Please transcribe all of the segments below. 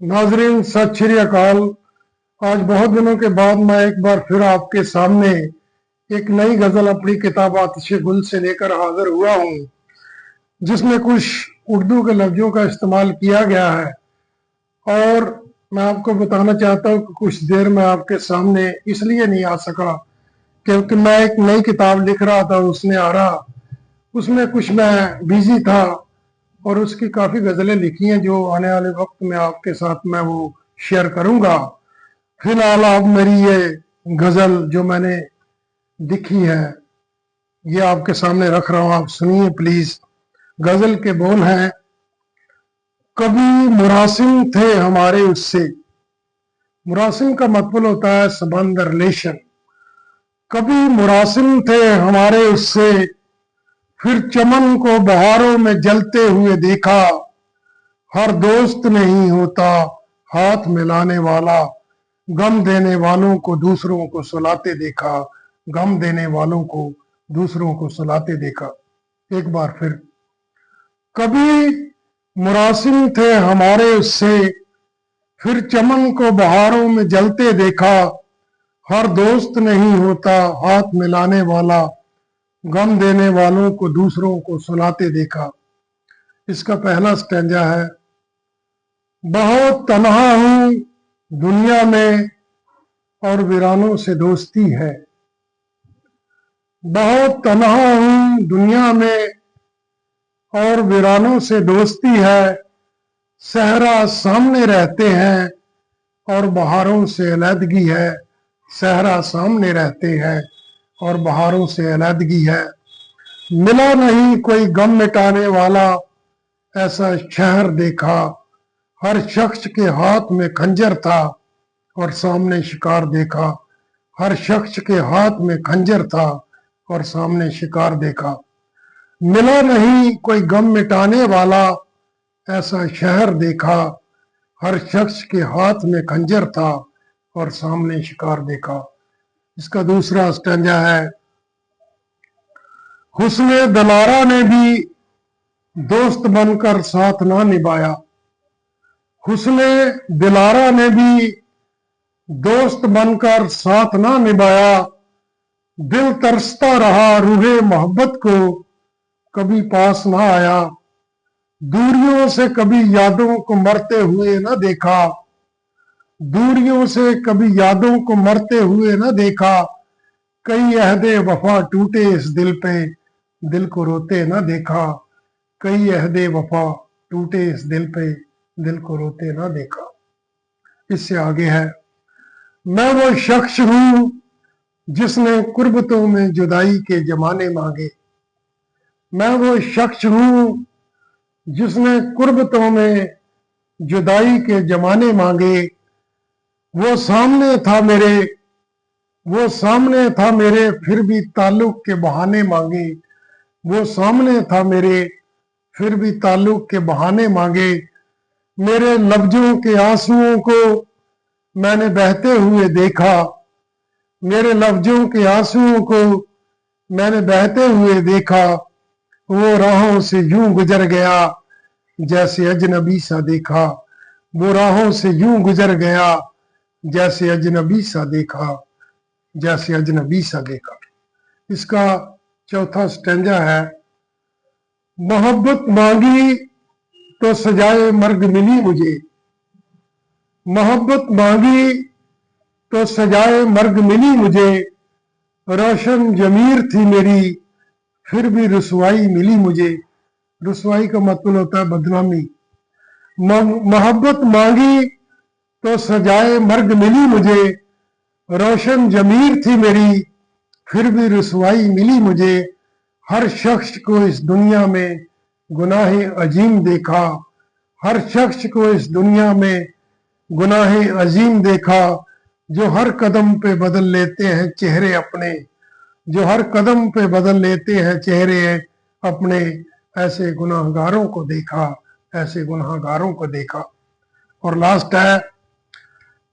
नाजरीन सत श्री अकाल। आज बहुत दिनों के बाद मैं एक बार फिर आपके सामने एक नई गजल अपनी किताब आतिश गुल से लेकर हाजिर हुआ हूँ, जिसमें कुछ उर्दू के लफ्जों का इस्तेमाल किया गया है। और मैं आपको बताना चाहता हूँ कि कुछ देर में आपके सामने इसलिए नहीं आ सका क्योंकि मैं एक नई किताब लिख रहा था, उसने आ रहा उसमें कुछ मैं बिजी था और उसकी काफ़ी गज़लें लिखी हैं जो आने वाले वक्त में आपके साथ मैं वो शेयर करूंगा। फिलहाल आप मेरी ये गज़ल जो मैंने लिखी है ये आपके सामने रख रहा हूँ, आप सुनिए प्लीज। गज़ल के बोल हैं, कभी मुरासिम थे हमारे उससे। मुरासिम का मतलब होता है संबंध, रिलेशन। कभी मुरासिम थे हमारे उससे, फिर चमन को बहारों में जलते हुए देखा। हर दोस्त नहीं होता हाथ मिलाने वाला, गम देने वालों को दूसरों को सुलाते देखा। गम देने वालों को दूसरों को सुलाते देखा। एक बार फिर, कभी मुरासिम थे हमारे उससे, फिर चमन को बहारों में जलते देखा। हर दोस्त नहीं होता हाथ मिलाने वाला, गम देने वालों को दूसरों को सुलाते देखा। इसका पहला स्टैंजा है, बहुत तन्हा हूं दुनिया में और वीरानों से दोस्ती है। बहुत तन्हा हूं दुनिया में और वीरानों से दोस्ती है। सहरा सामने रहते हैं और बहारों से अलहदगी है। सहरा सामने रहते हैं और बहारों से अलहदगी है। मिला नहीं कोई गम मिटाने वाला, ऐसा शहर देखा। हर शख्स के हाथ में खंजर था और सामने शिकार देखा। हर शख्स के हाथ में खंजर था और सामने शिकार देखा। मिला नहीं कोई गम मिटाने वाला, ऐसा शहर देखा। हर शख्स के हाथ में खंजर था और सामने शिकार देखा। इसका दूसरा स्टैंजा है, हुस्ने दलारा ने भी दोस्त बनकर साथ ना निभाया। हुस्ने दिलारा ने भी दोस्त बनकर साथ ना निभाया। दिल तरसता रहा रूहे मोहब्बत को, कभी पास ना आया। दूरियों से कभी यादों को मरते हुए न देखा। दूरियों से कभी यादों को मरते हुए न देखा। कई अहदे वफा टूटे इस दिल पे, दिल को रोते न देखा। कई अहदे वफा टूटे इस दिल पे, दिल को रोते न देखा। इससे आगे है, मैं वो शख्स हूं जिसने कुर्बतों में जुदाई के जमाने मांगे। मैं वो शख्स हूं जिसने कुर्बतों में जुदाई के जमाने मांगे। वो सामने था मेरे, वो सामने था मेरे, फिर भी ताल्लुक के बहाने मांगे। वो सामने था मेरे, फिर भी ताल्लुक के बहाने मांगे। मेरे लफ्जों के आंसुओं को मैंने बहते हुए देखा। मेरे लफ्जों के आंसुओं को मैंने बहते हुए देखा। वो राहों से यूं गुजर गया जैसे अजनबी सा देखा। वो राहों से यूं गुजर गया जैसे अजनबी सा देखा। जैसे अजनबी सा देखा। इसका चौथा स्टैंजा है, मोहब्बत मांगी तो सजाए मर्ग मिली मुझे। मोहब्बत मांगी तो सजाए मर्ग मिली मुझे। रोशन जमीर थी मेरी, फिर भी रुसवाई मिली मुझे। रुसवाई का मतलब होता है बदनामी। मोहब्बत मांगी तो सजाए मर्ग मिली मुझे। रोशन जमीर थी मेरी, फिर भी रुसवाई मिली मुझे। हर शख्स को इस दुनिया में गुनाह अजीम देखा। हर शख्स को इस दुनिया में गुनाह अजीम देखा। जो हर कदम पे बदल लेते हैं चेहरे अपने। जो हर कदम पे बदल लेते हैं चेहरे अपने। ऐसे गुनाहगारों को देखा, ऐसे गुनाहगारों को देखा। और लास्ट है,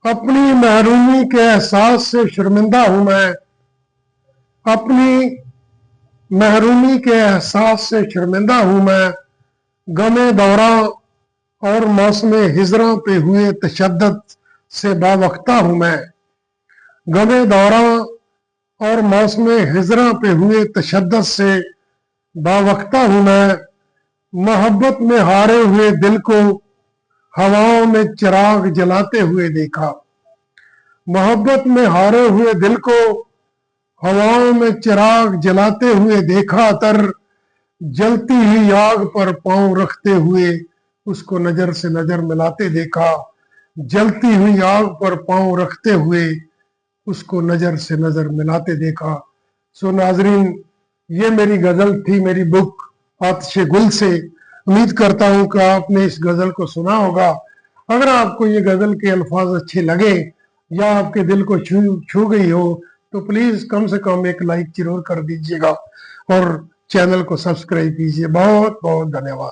अपनी महरूमी के एहसास से शर्मिंदा हूं मैं। अपनी महरूमी के एहसास से शर्मिंदा हूं मैं। गमे दौरा और मौसम हिजरा पे हुए तशद्दद से बावख्ता हूं मैं। गमे दौरा और मौसम हिजरा पे हुए तशद्दद से बावख्ता हूं मैं। मोहब्बत में हारे हुए दिल को हवाओं में चिराग जलाते हुए देखा। मोहब्बत में हारे हुए दिल को हवाओं में चिराग जलाते हुए देखा। तर जलती हुई आग पर पांव रखते हुए उसको नजर से नजर मिलाते देखा। जलती हुई आग पर पांव रखते हुए उसको नजर से नजर मिलाते देखा। सो नाजरीन, ये मेरी गजल थी, मेरी बुक आतिशे गुल से। उम्मीद करता हूं कि आपने इस गजल को सुना होगा। अगर आपको ये गजल के अल्फाज अच्छे लगे या आपके दिल को छू गई हो तो प्लीज कम से कम एक लाइक जरूर कर दीजिएगा और चैनल को सब्सक्राइब कीजिए। बहुत बहुत धन्यवाद।